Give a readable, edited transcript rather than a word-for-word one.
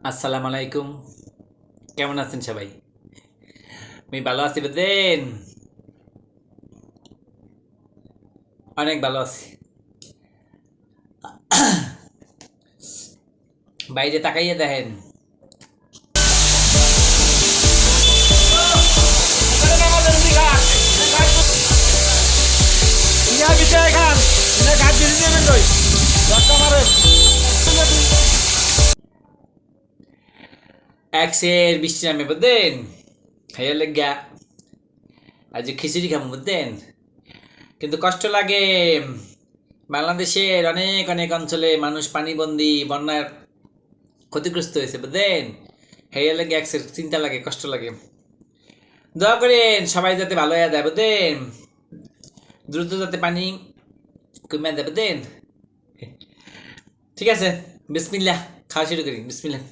আসসালামু আলাইকুম। কেমন আছেন সবাই? আমি ভালো আছি বুঝলেন? অনেক ভালো আছি। বাইরে তাকাইয়ে দেখেন। এক সের বৃষ্টি নামে বুঝলেন? খাইয়া লেগা আজ খিচুড়ি খাবো বুঝলেন? কিন্তু কষ্ট লাগে। বাংলাদেশের অনেক অনেক অঞ্চলে মানুষ পানিবন্দী বন্যার ক্ষতিগ্রস্ত হয়েছে বুঝলেন? খাইয়া লেগে এক সের চিন্তা লাগে, কষ্ট লাগে। দোয়া করেন সবাই যাতে ভালো হয়ে যায় বুঝলেন? দ্রুত যাতে পানি কমে যায় বুঝলেন? ঠিক আছে, বিসমিল্লাহ। খাওয়া শুরু করি, বিসমিল্লাহ।